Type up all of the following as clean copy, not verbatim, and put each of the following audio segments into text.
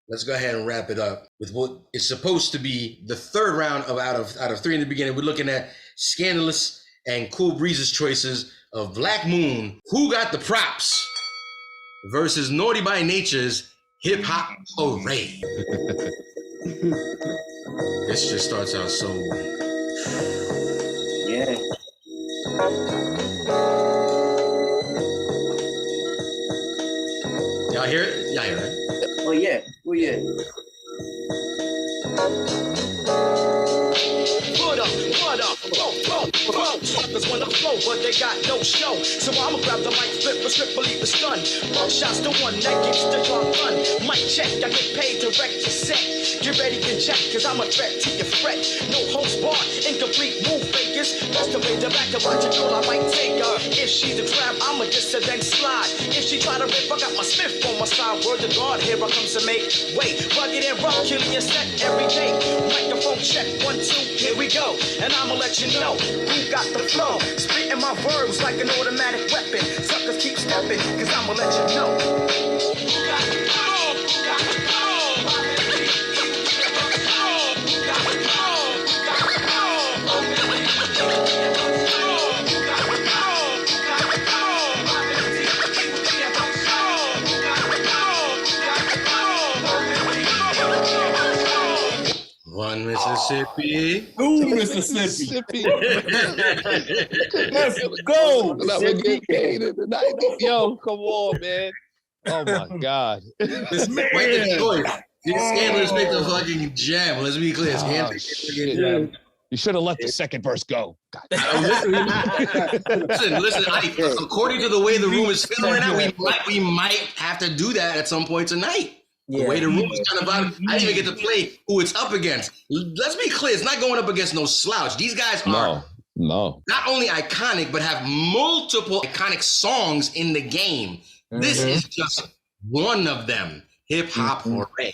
let's go ahead and wrap it up with what is supposed to be the third round of out of three in the beginning. We're looking at Scandalous and Cool Breeze's choices of Black Moon, Who Got the Props, versus Naughty by Nature's Hip Hop Hooray. This just starts out so. Yeah. Y'all hear it? Y'all hear it? Oh yeah. Oh yeah. What up? Suckers wanna flow, but they got no show. So I'ma grab the mic, flip a strip, believe the stun. Shots the one that gets the drum run. Mic check, I get paid to wreck your set. Get ready and check, cause I'm a threat to your fret. No host bar, incomplete move fakers. That's the way to back up, but you know I might take her. If she's a trap, I'ma diss her then slide. If she try to rip, I got my Smith on my side. Word to God, here I come to make way. Rugged and rough, killing your set every day. Microphone check, 1, 2, here we go. And I'ma let you know who got the flow. Spitting my verbs like an automatic weapon. Suckers keep stepping, cause I'ma let you know. Who got the flow? Who got the flow? Who got the flow? Who got the flow? Who got the flow? Who got the One Mississippi. Ooh, Mississippi. Let's go. Yo, come on, man. Oh my God. This man. Scandalous picked the fucking jam. Let's be clear. Scandalous. You should have let the second verse go. Listen. According to the way the room is feeling right now, we might have to do that at some point tonight. Yeah. The way the room is kind of out, I didn't even get to play who it's up against. Let's be clear, it's not going up against no slouch. These guys are not only iconic, but have multiple iconic songs in the game. Mm-hmm. This is just one of them. Hip Hop Hooray.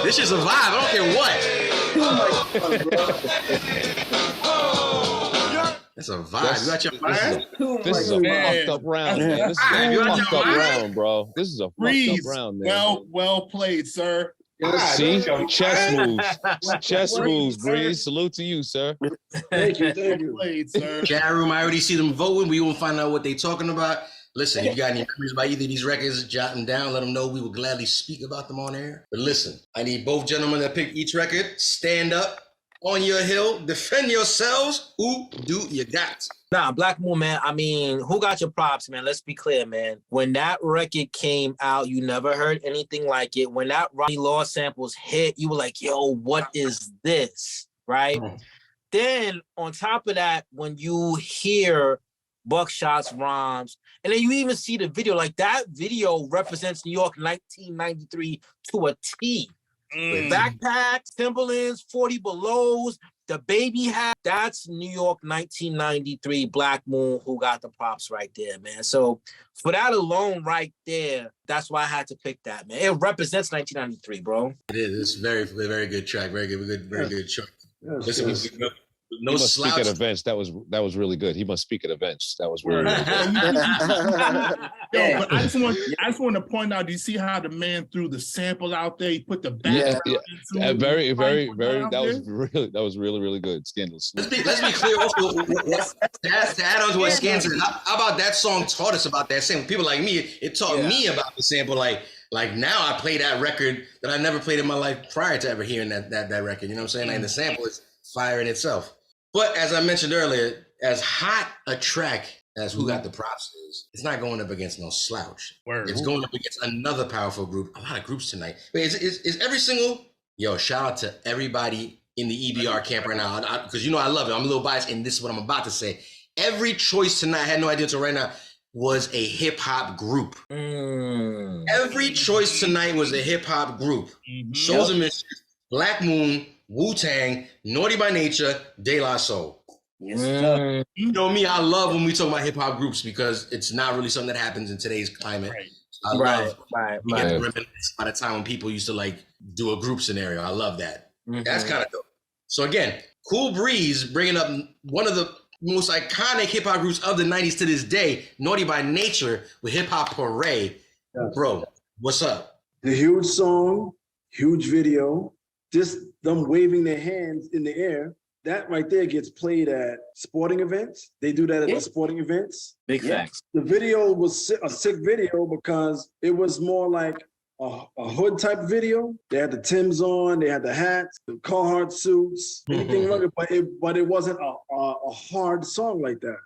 This is a vibe. I don't care what. That's a vibe. You got your fire? This is a fucked up round, man. This is a fucked up round, bro. This is a fucked up round, man. Well played, sir. See? Chess moves. Chess moves, Breeze. Salute to you, sir. Thank you. Played, sir. Chat room, I already see them voting. We will find out what they're talking about. Listen, if you got any memories about either of these records, jot them down. Let them know. We will gladly speak about them on air. But listen, I need both gentlemen that picked each record. Stand up on your hill. Defend yourselves. Who do you got? Nah, Black Moon, man. I mean, who got your props, man? Let's be clear, man. When that record came out, you never heard anything like it. When that Ronnie Law samples hit, you were like, yo, what is this? Right? Then on top of that, when you hear Buckshot's rhymes, and then you even see the video, like that video represents New York 1993 to a T. Backpacks, Timberlands, 40 Belows, the baby hat, that's New York 1993 Black Moon, who got the props right there, man. So for that alone right there, that's why I had to pick that, man. It represents 1993, bro. It is. It's very, very good track. Very good choice. Listen, No he must speak slouch. at events. That was really good. He must speak at events. That was really, really good. Yo, but I just want to point out. Do you see how the man threw the sample out there? He put the background into it. Very. That was really, really good. Scandalous. Let's be clear. Also, to add on to what Scan said, how about that song taught us about that sample? People like me, it taught me about the sample. Like now I play that record that I never played in my life prior to ever hearing that record. You know what I'm saying? And the sample is fire in itself. But as I mentioned earlier, as hot a track as Who Got the Props is, it's not going up against no slouch. It's going up against another powerful group. A lot of groups tonight. Wait, is every single shout out to everybody in the EBR camp right now, because I love it. I'm a little biased, and this is what I'm about to say. Every choice tonight, I had no idea until right now, was a hip hop group. Every choice tonight was a hip hop group. Souls of Mischief, Black Moon, WU-TANG, Naughty by Nature, De La Soul. Yes. You know me, I love when we talk about hip hop groups because it's not really something that happens in today's climate. I love by the time when people used to like do a group scenario. I love that. That's kind of dope. So again, Cool Breeze bringing up one of the most iconic hip hop groups of the 90s to this day, Naughty by Nature with Hip Hop Hooray. Bro, what's up? The huge song, huge video, just them waving their hands in the air. That right there gets played at sporting events. They do that at the sporting events. Big facts. The video was a sick video because it was more like a hood type video. They had the Timbs on, they had the hats, the Carhartt suits, anything like it, but it wasn't a hard song like that.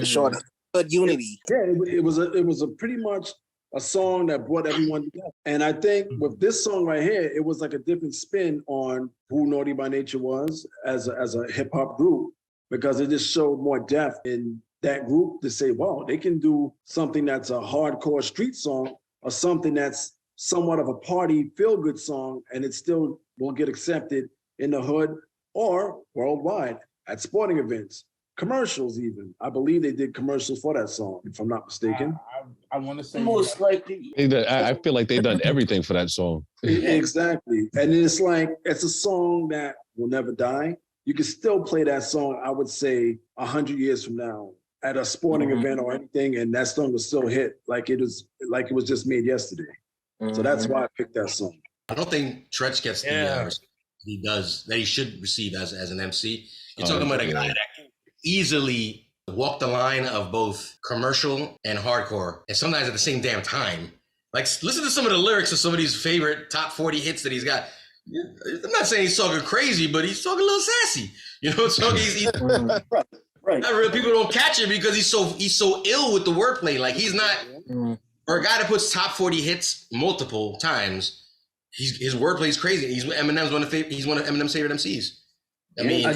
Short hood unity. Yeah, it was a pretty much a song that brought everyone together. And I think with this song right here, it was like a different spin on who Naughty by Nature was as a hip hop group, because it just showed more depth in that group to say, wow, they can do something that's a hardcore street song or something that's somewhat of a party feel-good song, and it still will get accepted in the hood or worldwide at sporting events. Commercials even. I believe they did commercials for that song, if I'm not mistaken. I want to say most likely. I feel like they've done everything for that song. Exactly. And it's like, it's a song that will never die. You can still play that song, I would say, 100 years from now at a sporting event or anything, and that song will still hit like it was just made yesterday. So that's why I picked that song. I don't think Tretch gets the he does that he should receive as an MC. You're talking about a guy that easily walk the line of both commercial and hardcore, and sometimes at the same damn time. Like, listen to some of the lyrics of some of these favorite top 40 hits that he's got. I'm not saying he's talking crazy, but he's talking a little sassy. You know, so he's right. Not real people don't catch it because he's so ill with the wordplay. Like, he's not for a guy that puts top 40 hits multiple times. His wordplay is crazy. He's one of Eminem's favorite MCs. I mean,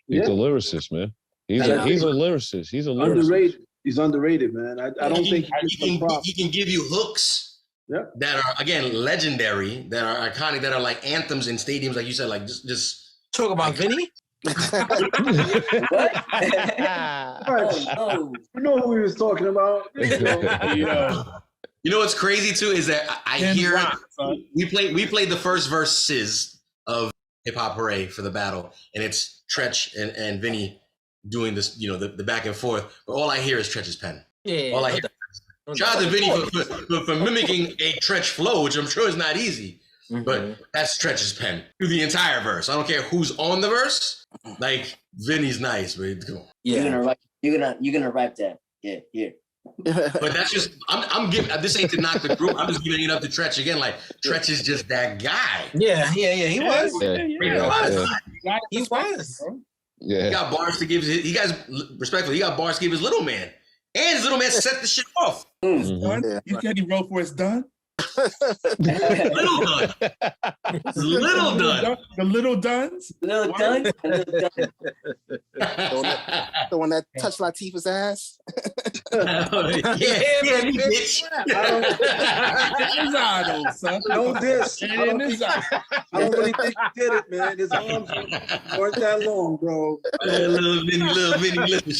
he's a lyricist, man. He's a lyricist. He's a lyricist. Underrated. He's underrated, man. I don't think he can give you hooks that are, again, legendary, that are iconic, that are like anthems in stadiums, like you said, like just talk about Vinny. What? Oh, no. You know who he was talking about. You know what's crazy too is that I hear we played the first verses of Hip Hop Hooray for the battle, and it's Tretch and Vinny doing this, the back and forth. But all I hear is Tretch's pen. All I hear. Shout out to Vinny for mimicking a Tretch flow, which I'm sure is not easy. But that's Tretch's pen through the entire verse. I don't care who's on the verse. Like, Vinny's nice, but come on. Yeah, you're gonna rap that. Yeah. But that's just I'm giving this ain't to knock the group. I'm just giving it up to Tretch again. Like, Tretch is just that guy. Yeah. He was. He was. Yeah. He got bars to give he got bars to give his little man. And his little man set the shit off. You said he wrote for his done? Little Dun. Little Dun. The Little Duns? Little Dun? The one that touched Latifah's ass? Yeah, bitch. Don't diss. I don't really think he did it, man. His arms weren't that long, bro. Little Vinny. Listen,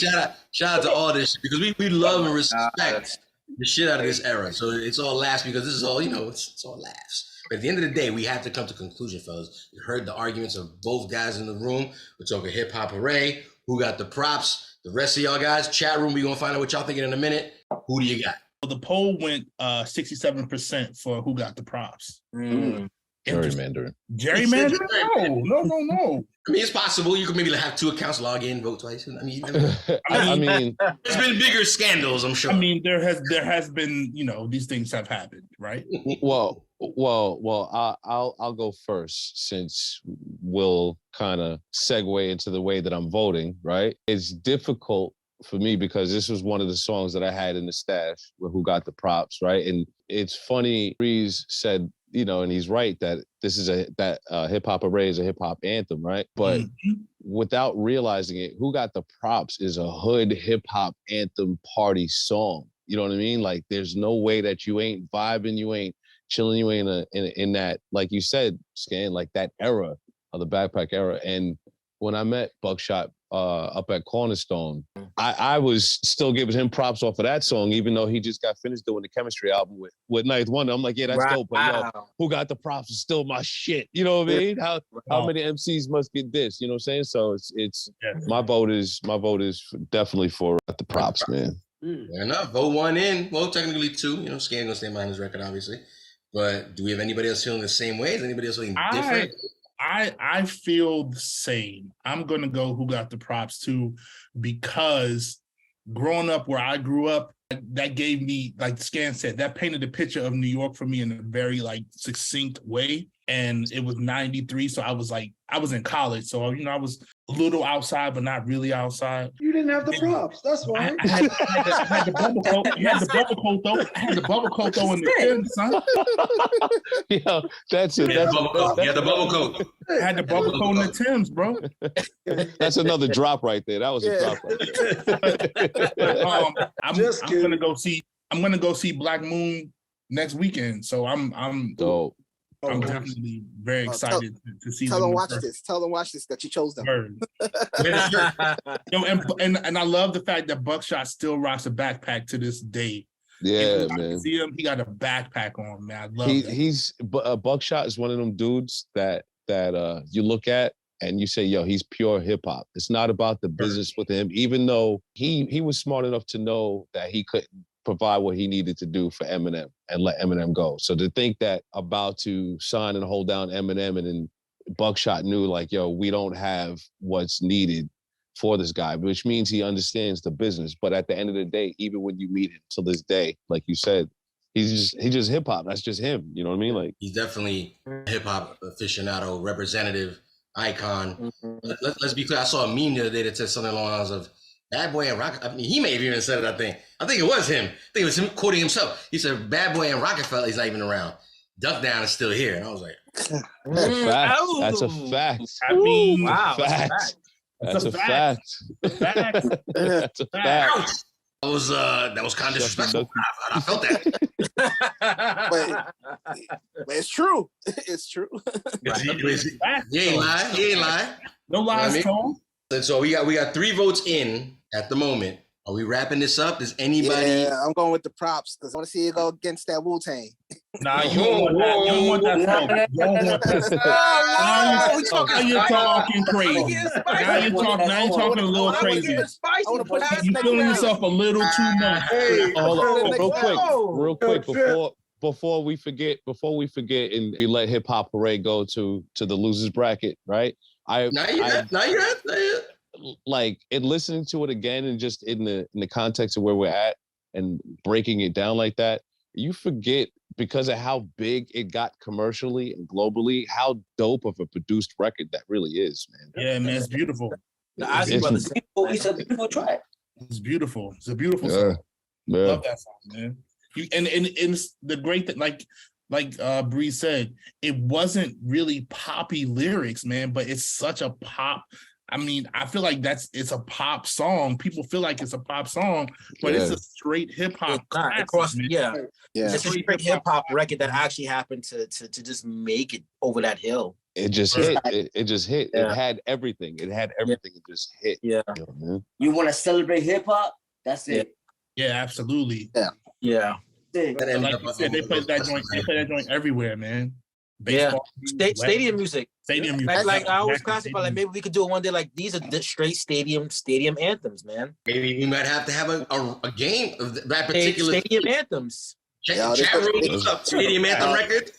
shout out to all this, because we love and respect the shit out of this era. So it's all laughs, because this is all, it's all laughs. But at the end of the day, we have to come to a conclusion, fellas. You heard the arguments of both guys in the room. We're talking hip hop hooray. Who got the props? The rest of y'all guys, chat room, we're gonna find out what y'all thinking in a minute. Who do you got? The poll went 67% for who got the props. Gerrymandering. Gerrymandering? No. I mean, it's possible. You could maybe have two accounts, log in, vote twice. I mean, I mean, there's been bigger scandals, I'm sure. I mean, there has been, these things have happened, right? Well, I'll go first since we'll kind of segue into the way that I'm voting, right? It's difficult for me because this was one of the songs that I had in the stash with Who Got the Props, right? And it's funny, Breeze said, and he's right that this is Hip Hop Hooray is a hip hop anthem, right? But without realizing it, Who Got the Props is a hood hip hop anthem party song. You know what I mean? Like, there's no way that you ain't vibing, you ain't chilling, you ain't in that, like you said, Scan, like that era of the backpack era. And when I met Buckshot up at Cornerstone, I was still giving him props off of that song, even though he just got finished doing the Chemistry album with Ninth Wonder. I'm like, yeah, that's dope. But Who Got the Props is still my shit. You know what I mean? How many MCs must get this? You know what I'm saying? So it's my vote is definitely for the props, man. Fair enough. Vote one in. Well, technically two. Scan gonna stand behind his record, obviously. But do we have anybody else feeling the same way? Is anybody else feeling different? I feel the same. I'm gonna go Who Got the Props too, because growing up where I grew up, that gave me, like Scan said, that painted a picture of New York for me in a very succinct way. And it was 93, so I was in college, so I was a little outside, but not really outside. You didn't have the props, that's why. I had the bubble coat. You had the bubble coat though. I had the bubble coat though in the Timbs, son. Yeah, that's it. Yeah, the bubble coat. I had the bubble coat in the Timbs, bro. That's another drop right there. That was a drop right there. I'm gonna go see Black Moon next weekend, so I'm dope. I'm definitely very excited to see them. Tell them watch this that you chose them. And I love the fact that Buckshot still rocks a backpack to this day. Yeah, man. See him, he got a backpack on, man. I love Buckshot is one of them dudes that you look at and you say, yo, he's pure hip hop. It's not about the business with him, even though he was smart enough to know that he couldn't provide what he needed to do for Eminem and let Eminem go. So to think that about to sign and hold down Eminem, and then Buckshot knew yo, we don't have what's needed for this guy, which means he understands the business. But at the end of the day, even when you meet him till this day, like you said, he's just hip hop. That's just him. You know what I mean? He's definitely hip hop aficionado, representative, icon. Let's be clear. I saw a meme the other day that said something along the lines of Bad Boy and Rock. I mean, he may have even said it. I think it was him. I think it was him quoting himself. He said, "Bad Boy and Rockefeller is not even around. Duck Down is still here." And I was like, That's a fact. I mean, wow, that's a fact. That's a fact. That was kind of disrespectful. I felt that. but it's true. It's true. He ain't lying. No lies, Tom. And so we got 3 votes in at the moment. Are we wrapping this up? Does anybody? Yeah, I'm going with the props because I want to see it go against that WU-TAng. Nah, you don't want that smoke. You don't want that smoke. Now you're talking crazy. Now you're talking a little crazy. You're feeling yourself a little too much. Real quick, before we forget, and we let Hip Hop Hooray go to the losers bracket, right? Not yet. Like, in listening to it again and just in the context of where we're at and breaking it down like that, you forget, because of how big it got commercially and globally, how dope of a produced record that really is, man. Yeah, man, it's beautiful. It's a beautiful track. It's beautiful. It's a beautiful song. Yeah. I love that song, man. And the great thing, like Bree said, it wasn't really poppy lyrics, man, but it's such a pop. I mean, I feel like it's a pop song. People feel like it's a pop song, but it's a straight hip hop. It's a straight hip hop record that actually happened to just make it over that hill. It just hit. It just hit. Yeah. It had everything. It just hit. Yeah. You want to celebrate hip hop? That's it. Yeah, absolutely. Yeah. Like you said, they play that joint everywhere, man. baseball. Stadium music. Stadium music. Like I always Exactly. classify, like maybe we could do it one day. Like these are the straight stadium anthems, man. Maybe we might have to have a game of that particular Stadium anthems. Yeah, chat room up. Stadium anthem record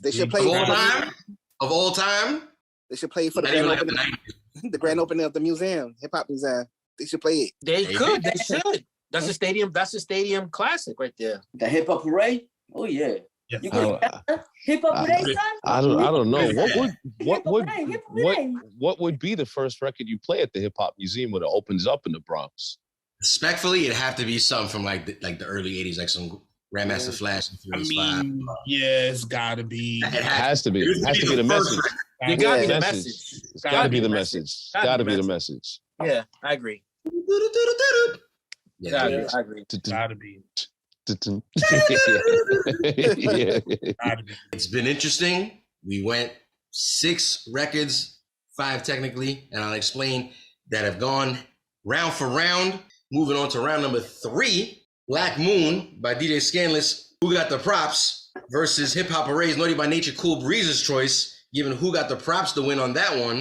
They should play of all time. They should play for the Not grand even opening. like The grand opening of the museum, hip hop museum. They should play it. They could. They should. That's a stadium. That's a stadium classic right there. The hip hop hooray. Oh yeah. Yeah. You got hip hop hooray, son. I don't know. Hip hooray. What would be the first record you play at the Hip Hop Museum when it opens up in the Bronx? Respectfully, it'd have to be something from like the early '80s, like some Grandmaster Flash. I mean, yeah, it's gotta be. It has to be. It has to be the message. It gotta be the message. It's gotta be the message. Gotta be the message. Yeah, I agree. Yeah, I agree. Gotta be. Yeah. It's been interesting. We went 6 records, 5 technically, and I'll explain that have gone round for round. Moving on to round number 3, Black Moon by DJ Scanless, Who Got the Props versus Hip Hop Hooray's Naughty by Nature Cool Breezer's Choice, giving Who Got the Props the win on that one.